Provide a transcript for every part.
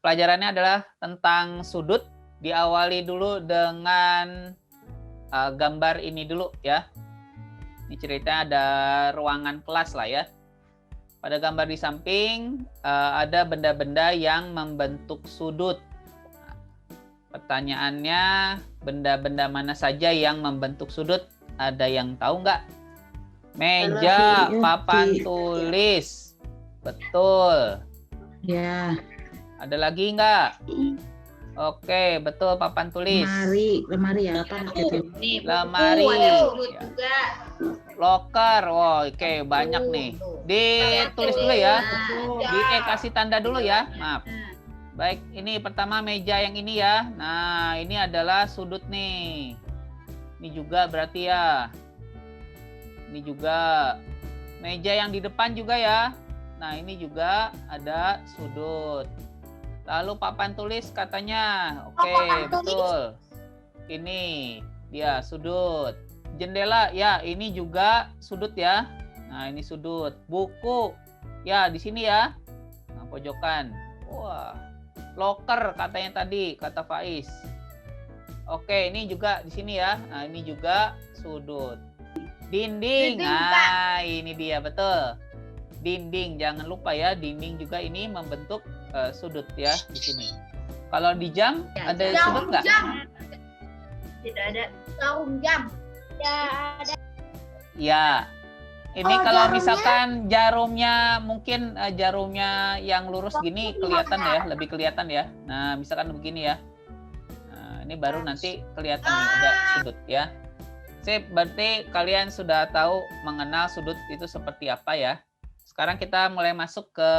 pelajarannya adalah tentang sudut. Diawali dulu dengan gambar ini dulu ya. Ini ceritanya ada ruangan kelas lah ya. Pada gambar di samping ada benda-benda yang membentuk sudut. Pertanyaannya, benda-benda mana saja yang membentuk sudut? Ada yang tahu nggak? Meja, papan tulis. Betul. Ya. Ada lagi nggak? Oke, betul, papan tulis. Lemari ya, apa? Lemari. Ya. Loker. Wow, oke, banyak nih. Ditulis dulu ya. Kasih tanda dulu ya. Maaf. Baik, ini pertama meja yang ini ya. Nah, ini adalah sudut nih. Ini juga berarti ya. Ini juga. Meja yang di depan juga ya. Nah, ini juga ada sudut. Lalu papan tulis katanya. Oke, betul. Ini dia sudut. Jendela ya, ini juga sudut ya. Nah, ini sudut. Buku ya di sini ya. Nah, pojokan. Wah. Loker katanya tadi, kata Faiz. Oke, ini juga di sini ya. Nah, ini juga sudut. Dinding. Nah, ini dia betul. Dinding, jangan lupa ya, dinding juga ini membentuk sudut ya di sini. Kalau di jam ada sudut nggak? Tidak ada. Jarum jam. Ya ada. Ya. Ini kalau misalkan jarumnya mungkin jarumnya yang lurus gini kelihatan ya, lebih kelihatan ya. Nah, misalkan begini ya. Nah, ini baru nanti kelihatan nih, ada sudut ya. Sip, berarti kalian sudah tahu mengenal sudut itu seperti apa ya. Sekarang kita mulai masuk ke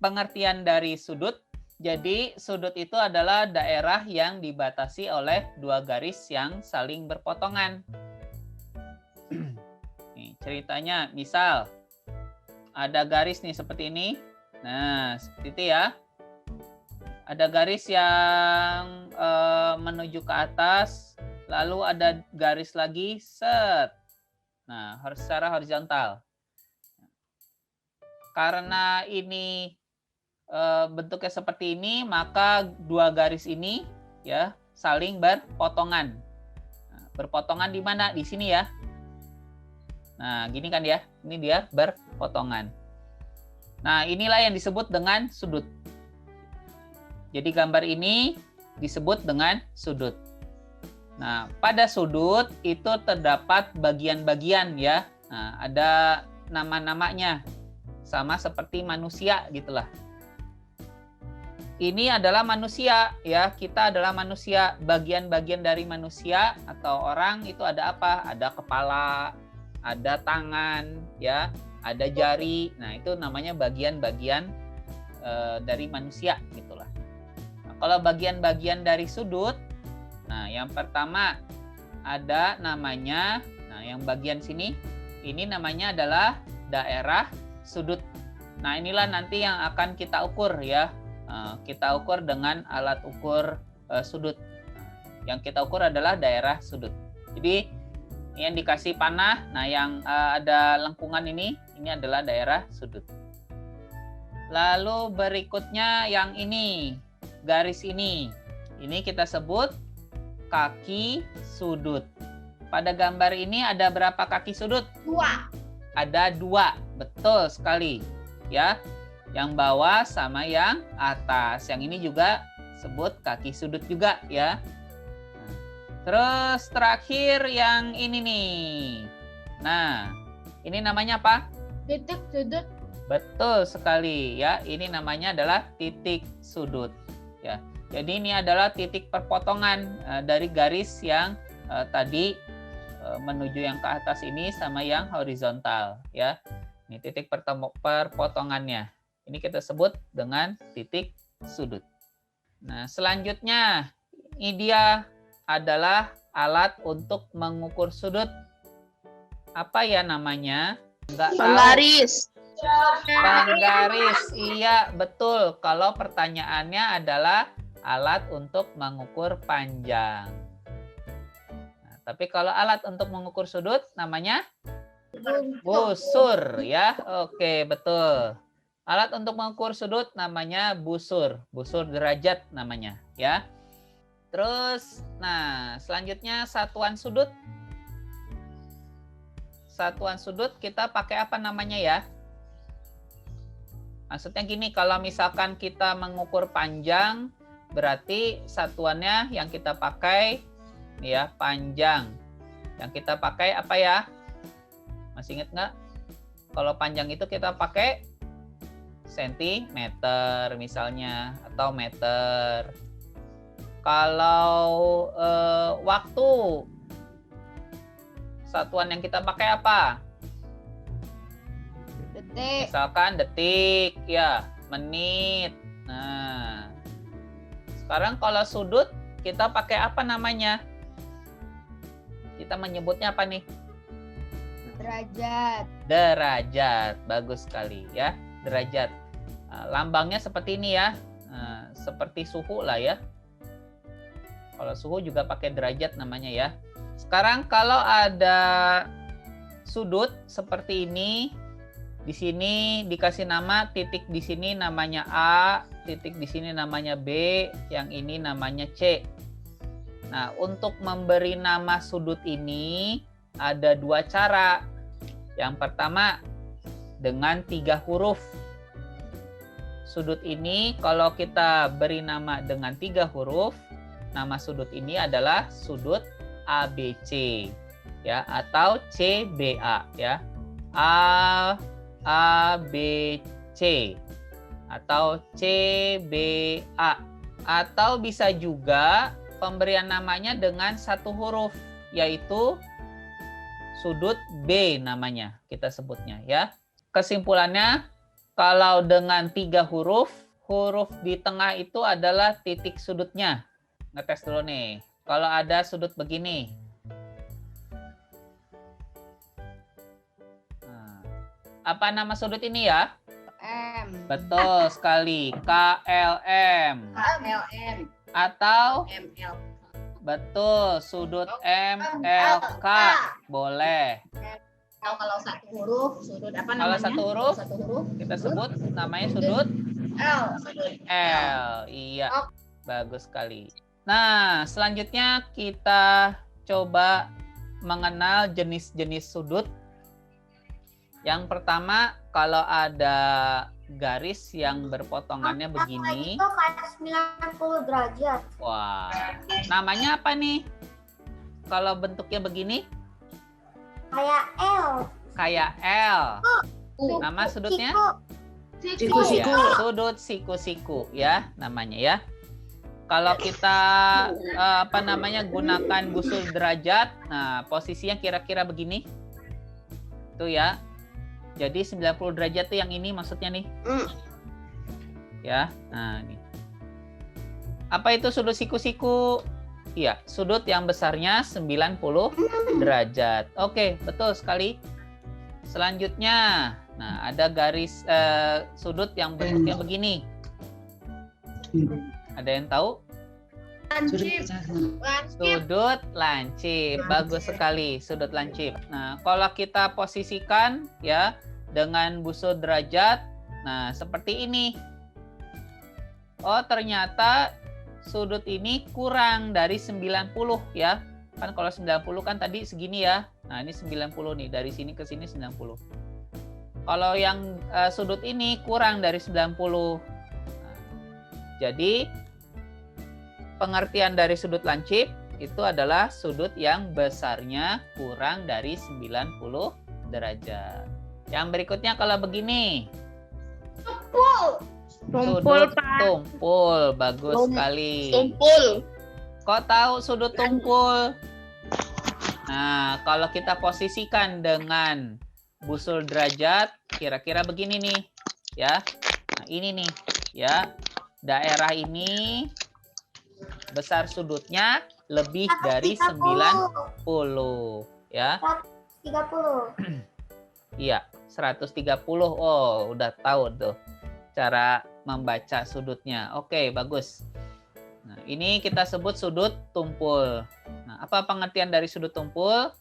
pengertian dari sudut. Jadi, sudut itu adalah daerah yang dibatasi oleh dua garis yang saling berpotongan. Nih, ceritanya, misal ada garis nih seperti ini. Nah, seperti itu ya. Ada garis yang menuju ke atas, lalu ada garis lagi set. Nah, harus secara horizontal. Karena ini bentuknya seperti ini, maka dua garis ini ya saling berpotongan. Nah, berpotongan di mana? Di sini ya. Nah, gini kan ya. Ini dia berpotongan. Nah, inilah yang disebut dengan sudut. Jadi gambar ini disebut dengan sudut. Nah, pada sudut itu terdapat bagian-bagian ya. Nah, ada nama-namanya. Sama seperti manusia gitulah. Ini adalah manusia ya, kita adalah manusia. Bagian-bagian dari manusia atau orang itu ada apa? Ada kepala, ada tangan ya, ada jari. Nah, itu namanya bagian-bagian dari manusia gitulah. Nah, kalau bagian-bagian dari sudut, nah yang pertama ada namanya, nah yang bagian sini ini namanya adalah daerah sudut. Nah, inilah nanti yang akan kita ukur ya. Kita ukur dengan alat ukur sudut. Yang kita ukur adalah daerah sudut. Jadi yang dikasih panah, nah yang ada lengkungan ini adalah daerah sudut. Lalu berikutnya yang ini, garis ini kita sebut kaki sudut. Pada gambar ini ada berapa kaki sudut? 2. Ada 2, betul sekali ya. Yang bawah sama yang atas. Yang ini juga sebut kaki sudut juga ya. Terus terakhir yang ini nih. Nah, ini namanya apa? Titik sudut. Betul sekali ya. Ini namanya adalah titik sudut ya. Jadi ini adalah titik perpotongan dari garis yang tadi menuju yang ke atas ini sama yang horizontal ya. Ini titik perpotongannya. Ini kita sebut dengan titik sudut. Nah, selanjutnya ini dia adalah alat untuk mengukur sudut. Apa ya namanya? Enggak tahu. Penggaris. Penggaris. Iya, betul. Kalau pertanyaannya adalah alat untuk mengukur panjang. Nah, tapi kalau alat untuk mengukur sudut namanya busur ya. Oke, betul. Alat untuk mengukur sudut namanya busur derajat namanya, ya. Terus, nah, selanjutnya satuan sudut. Satuan sudut kita pakai apa namanya ya? Maksudnya gini, kalau misalkan kita mengukur panjang, berarti satuannya yang kita pakai, ya, panjang. Yang kita pakai apa ya? Masih ingat nggak? Kalau panjang itu kita pakai sentimeter misalnya, atau meter. Kalau waktu, satuan yang kita pakai apa? Detik. Misalkan detik, ya, menit. Nah, sekarang kalau sudut kita pakai apa namanya? Kita menyebutnya apa nih? Derajat. Derajat, bagus sekali ya, derajat. Lambangnya seperti ini ya, seperti suhu lah ya. Kalau suhu juga pakai derajat namanya ya. Sekarang kalau ada sudut seperti ini, di sini dikasih nama, titik di sini namanya A, titik di sini namanya B, yang ini namanya C. Nah, untuk memberi nama sudut ini ada dua cara. Yang pertama dengan 3 huruf. Sudut ini kalau kita beri nama dengan 3 huruf, nama sudut ini adalah sudut ABC, ya, atau CBA, ya. ABC atau CBA, atau bisa juga pemberian namanya dengan 1 huruf, yaitu sudut B namanya kita sebutnya ya. Kesimpulannya, kalau dengan 3 huruf, huruf di tengah itu adalah titik sudutnya. Ngetes dulu nih. Kalau ada sudut begini. Nah, apa nama sudut ini ya? M. Betul sekali, KLM. KLM. Atau ML. betul, sudut MLK. Boleh. Kalau 1 huruf, sudut apa Kalau namanya? 1 huruf, 1 huruf kita sebut namanya sudut L. Sudut L. Iya, bagus sekali. Nah, selanjutnya kita coba mengenal jenis-jenis sudut. Yang pertama, kalau ada garis yang berpotongannya begini. Itu kayak 90 derajat. Wah, namanya apa nih? Kalau bentuknya begini? Kayak L. Kayak L. Nama sudutnya? Siku-siku. Ya, sudut siku-siku ya namanya ya. Kalau kita gunakan busur derajat, nah posisinya kira-kira begini. Tuh ya. Jadi 90 derajat tuh yang ini maksudnya nih. Ya, nah ini. Apa itu sudut siku-siku? Iya, sudut yang besarnya 90 derajat. Oke, betul sekali. Selanjutnya, nah ada garis sudut yang bentuknya begini. Ada yang tahu? Lancip. Sudut lancip. Bagus sekali, sudut lancip. Nah, kalau kita posisikan ya dengan busur derajat, nah seperti ini. Oh, ternyata sudut ini kurang dari 90 ya. Kan kalau 90 kan tadi segini ya. Nah, ini 90 nih, dari sini ke sini 90. Kalau yang sudut ini kurang dari 90. Nah, jadi pengertian dari sudut lancip itu adalah sudut yang besarnya kurang dari 90 derajat. Yang berikutnya kalau begini. Sudut tumpul. Bagus sekali. Tumpul. Kok tahu sudut tumpul? Nah, kalau kita posisikan dengan busur derajat, kira-kira begini nih, ya. Nah, ini nih, ya. Daerah ini besar sudutnya lebih dari 90, ya. 30. Iya, 130. Oh, udah tahu tuh cara membaca sudutnya. Oke, bagus. Nah, ini kita sebut sudut tumpul. Nah, apa pengertian dari sudut tumpul?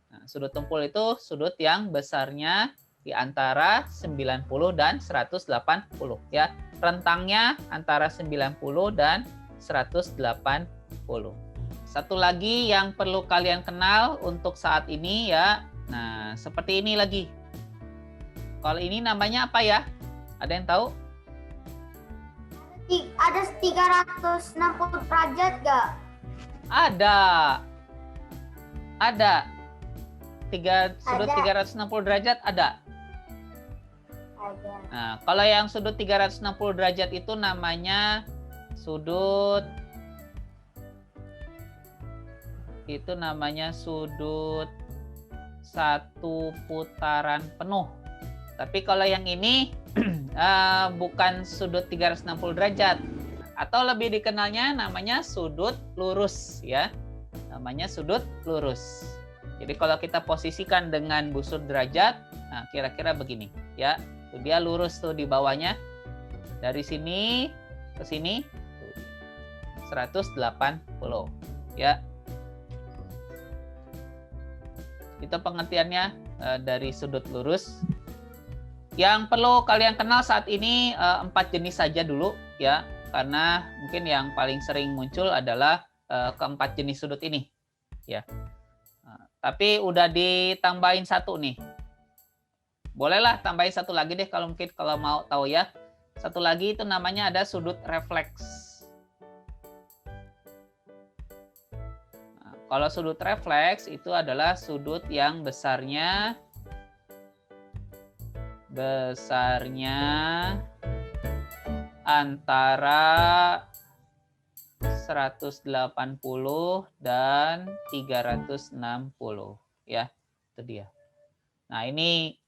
Nah, sudut tumpul itu sudut yang besarnya di antara 90 dan 180 ya. Rentangnya antara 90 dan 180. Satu lagi yang perlu kalian kenal untuk saat ini ya. Nah, seperti ini lagi. Kalau ini namanya apa ya? Ada yang tahu? Ada 360 derajat nggak? Ada. Sudut 360 derajat ada. Ada. Nah, kalau yang sudut 360 derajat itu namanya sudut satu putaran penuh. Tapi kalau yang ini bukan sudut 360 derajat, atau lebih dikenalnya namanya sudut lurus ya. Namanya sudut lurus. Jadi kalau kita posisikan dengan busur derajat, nah kira-kira begini ya. Tuh, dia lurus tuh di bawahnya. Dari sini ke sini 180 ya. Itu pengertiannya dari sudut lurus. Yang perlu kalian kenal saat ini 4 jenis saja dulu ya, karena mungkin yang paling sering muncul adalah keempat jenis sudut ini ya. Tapi udah ditambahin satu nih. Bolehlah tambahin satu lagi deh kalau mau tahu ya. Satu lagi itu namanya ada sudut refleks. Nah, kalau sudut refleks itu adalah sudut yang besarnya antara 180 dan 360 ya, itu dia. Nah, ini